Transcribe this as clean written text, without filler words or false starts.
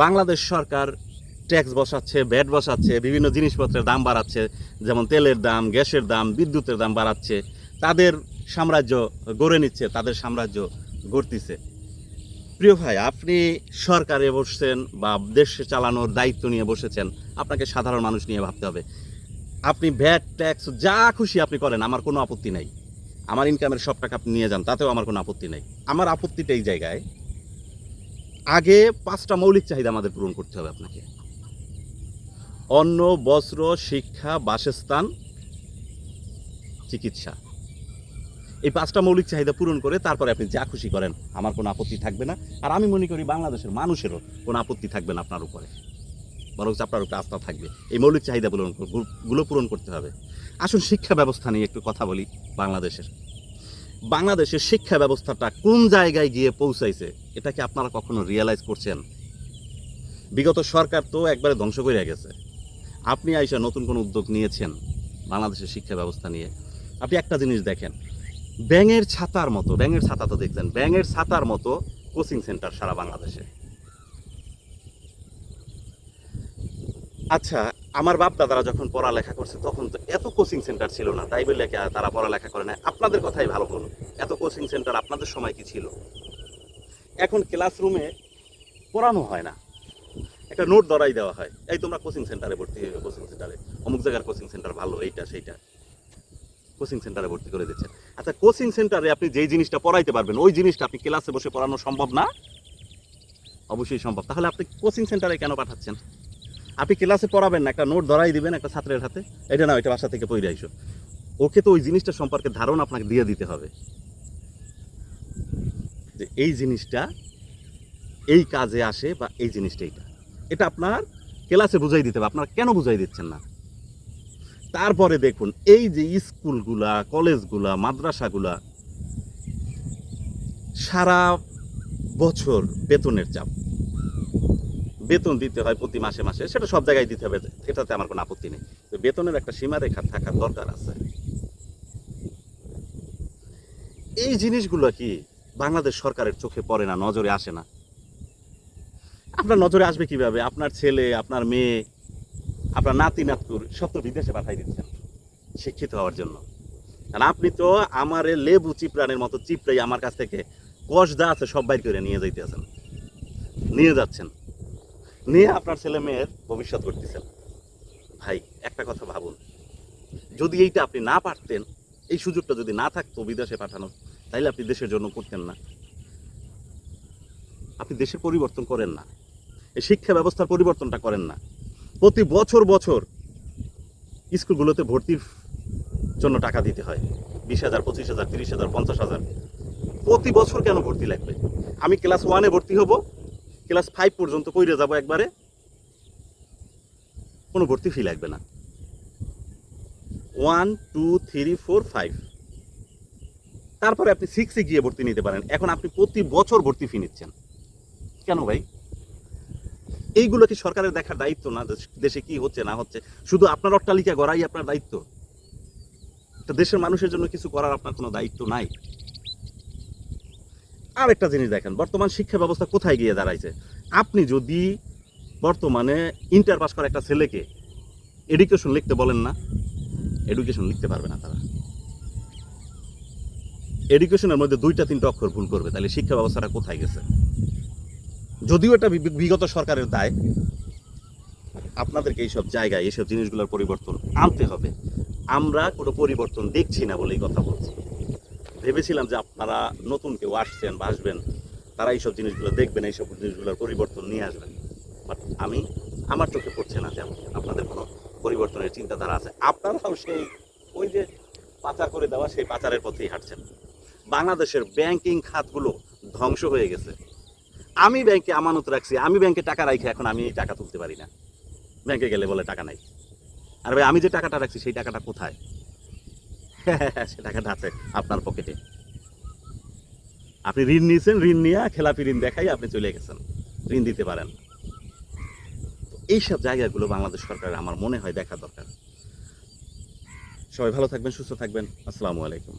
বাংলাদেশ সরকার tax বসাচ্ছে, VAT বসাচ্ছে, বিভিন্ন জিনিসপত্রের দাম বাড়াচ্ছে, যেমন তেলের দাম, গ্যাসের দাম, বিদ্যুতের দাম বাড়াচ্ছে। তাদের সাম্রাজ্য গড়ে নিচ্ছে, তাদের সাম্রাজ্য গড়তিছে। প্রিয় ভাই, আপনি সরকারে বসছেন বা দেশে চালানোর দায়িত্ব নিয়ে বসেছেন, আপনাকে সাধারণ মানুষ নিয়ে ভাবতে হবে। আপনি ভ্যাট ট্যাক্স যা খুশি আপনি করেন, আমার কোনো আপত্তি নাই। আমার ইনকামের সব টাকা আপনি নিয়ে যান, তাতেও আমার কোনো আপত্তি নাই। আমার আপত্তিটা এই জায়গায়, আগে 5টা মৌলিক চাহিদা আমাদের পূরণ করতে হবে আপনাকে: অন্ন, বস্ত্র, শিক্ষা, বাসস্থান, চিকিৎসা। এই 5টা মৌলিক চাহিদা পূরণ করে তারপরে আপনি যা খুশি করেন, আমার কোনো আপত্তি থাকবে না। আর আমি মনে করি বাংলাদেশের মানুষেরও কোনো আপত্তি থাকবে না আপনার উপরে, বরং আপনার উপরে আস্থা থাকবে। এই মৌলিক চাহিদাগুলো পূরণ করতে হবে। আসুন শিক্ষা ব্যবস্থা নিয়ে একটু কথা বলি। বাংলাদেশের শিক্ষা ব্যবস্থাটা কোন জায়গায় গিয়ে পৌঁছাইছে, এটা কি আপনারা কখনো রিয়েলাইজ করছেন? বিগত সরকার তো একবারে ধ্বংস করে গেছে। আপনি আইসা নতুন কোনো উদ্যোগ নিয়েছেন বাংলাদেশের শিক্ষা ব্যবস্থা নিয়ে? আপনি একটা জিনিস দেখেন, ব্যাঙের ছাতা তো দেখছেন, ব্যাঙের ছাতার মতো কোচিং সেন্টার সারা বাংলাদেশে। আচ্ছা, আমার বাপ দাদারা যখন পড়ালেখা করছে তখন তো এত কোচিং সেন্টার ছিল না, তাই বলে কি তারা পড়ালেখা করে না? আপনাদের কথাই ভালো বলুন, এত কোচিং সেন্টার আপনাদের সময় কি ছিল? এখন ক্লাসরুমে পড়ানো হয় না, একটা নোট ধরাই দেওয়া হয়, এই তোমরা কোচিং সেন্টারে ভর্তি হয়ে, কোচিং সেন্টারে অমুক জায়গার কোচিং সেন্টার ভালো, এইটা সেইটা, কোচিং সেন্টারে ভর্তি করে দিচ্ছেন। আচ্ছা, কোচিং সেন্টারে আপনি যেই জিনিসটা পড়াইতে পারবেন ওই জিনিসটা আপনি ক্লাসে বসে পড়ানো সম্ভব না? অবশ্যই সম্ভব। তাহলে আপনি কোচিং সেন্টারে কেন পাঠাচ্ছেন? আপনি ক্লাসে পড়াবেন না, একটা নোট ধরাই দিবেন একটা ছাত্রের হাতে, এটা না ওইটা বাসা থেকে পড়ে আইসো। ওকে তো ওই জিনিসটা সম্পর্কে ধারণা আপনাকে দিয়ে দিতে হবে, যে এই জিনিসটা এই কাজে আসে বা এই জিনিসটা এটা আপনার ক্লাসে বুঝাই দিতে হবে। আপনারা কেন বুঝাই দিচ্ছেন না? তারপরে দেখুন, এই যে স্কুলগুলা, কলেজগুলা, মাদ্রাসাগুলা, সারা বছর বেতনের চাপ, বেতন দিতে হয় প্রতি মাসে মাসে, সেটা সব জায়গায় দিতে হবে, এটাতে আমার কোনো আপত্তি নেই। তো বেতনের একটা সীমারেখা থাকার দরকার আছে। এই জিনিসগুলো কি বাংলাদেশ সরকারের চোখে পড়ে না, নজরে আসে না? আপনার নজরে আসবে কিভাবে? আপনার ছেলে, আপনার মেয়ে, আপনার নাতি নাতকুর সব তো বিদেশে পাঠাই দিচ্ছেন শিক্ষিত হওয়ার জন্য। কারণ আপনি তো আমারে লেবু চিপড়ানের মতো চিপড়াই আমার কাছ থেকে কষ যা আছে সব বাইর করে নিয়ে যাচ্ছেন, নিয়ে আপনার ছেলে মেয়ের ভবিষ্যৎ করতেছেন। ভাই, একটা কথা ভাবুন, যদি এইটা আপনি না পারতেন, এই সুযোগটা যদি না থাকতো বিদেশে পাঠানো, তাইলে আপনি দেশের জন্য করতেন না। আপনি দেশের পরিবর্তন করেন না, এই শিক্ষা ব্যবস্থার পরিবর্তনটা করেন না। প্রতি বছর স্কুলগুলোতে ভর্তির জন্য টাকা দিতে হয়, 20,000, 25,000, 30,000, 50,000। প্রতি বছর কেন ভর্তি লাগবে? আমি ক্লাস 1-এ ভর্তি হব, ক্লাস 5 পর্যন্ত পড়ে যাব একবারে, কোনো ভর্তি ফি লাগবে না। 1, 2, 3, 4, 5, তারপরে আপনি 6-এ গিয়ে ভর্তি নিতে পারেন। এখন আপনি প্রতি বছর ভর্তি ফি নিচ্ছেন কেন ভাই? এইগুলো কি সরকারের দেখার দায়িত্ব না? দেশে কি হচ্ছে না হচ্ছে শুধু আপনার অট্টালিকা গড়াই আপনার দায়িত্ব? দেশের মানুষের জন্য কিছু করার আপনার কোনো দায়িত্ব নাই? আর একটা জিনিস দেখেন, বর্তমান শিক্ষা ব্যবস্থা কোথায় গিয়ে দাঁড়াইছে। আপনি যদি বর্তমানে ইন্টার পাস করা একটা ছেলেকে এডুকেশন লিখতে বলেন না, এডুকেশন লিখতে পারবে না তারা। এডুকেশনের মধ্যে 2-3টা অক্ষর ভুল করবে, তাহলে শিক্ষা ব্যবস্থাটা কোথায় গেছে? যদিও এটা বিগত সরকারের দায়, আপনাদেরকে এইসব জায়গায় এইসব জিনিসগুলোর পরিবর্তন আনতে হবে। আমরা কোনো পরিবর্তন দেখছি না বলেই কথা বলছি। ভেবেছিলাম যে আপনারা নতুন কেউ আসছেন বা আসবেন, তারা এইসব জিনিসগুলো দেখবেন, এইসব জিনিসগুলোর পরিবর্তন নিয়ে আসবেন। বাট আমার চোখে পড়ছে না যেমন আপনাদের কোনো পরিবর্তনের চিন্তাধারা আছে। আপনারাও সেই ওই যে পাচার করে দেওয়া সেই পাচারের পথেই হাঁটছেন। বাংলাদেশের ব্যাংকিং খাতগুলো ধ্বংস হয়ে গেছে। আমি ব্যাংকে আমানত রাখছি, আমি ব্যাংকে টাকা রাখি, এখন আমি এই টাকা তুলতে পারি না। ব্যাংকে গেলে বলে টাকা নাই। আর ভাই, আমি যে টাকাটা রাখছি সেই টাকাটা কোথায়? সে টাকাটা আছে আপনার পকেটে। আপনি ঋণ নিয়েছেন, ঋণ নিয়ে খেলাপি ঋণ দেখাই আপনি চলে গেছেন, ঋণ দিতে পারেন। এইসব জায়গাগুলো বাংলাদেশ সরকারের আমার মনে হয় দেখা দরকার। সবাই ভালো থাকবেন, সুস্থ থাকবেন। আসসালামু আলাইকুম।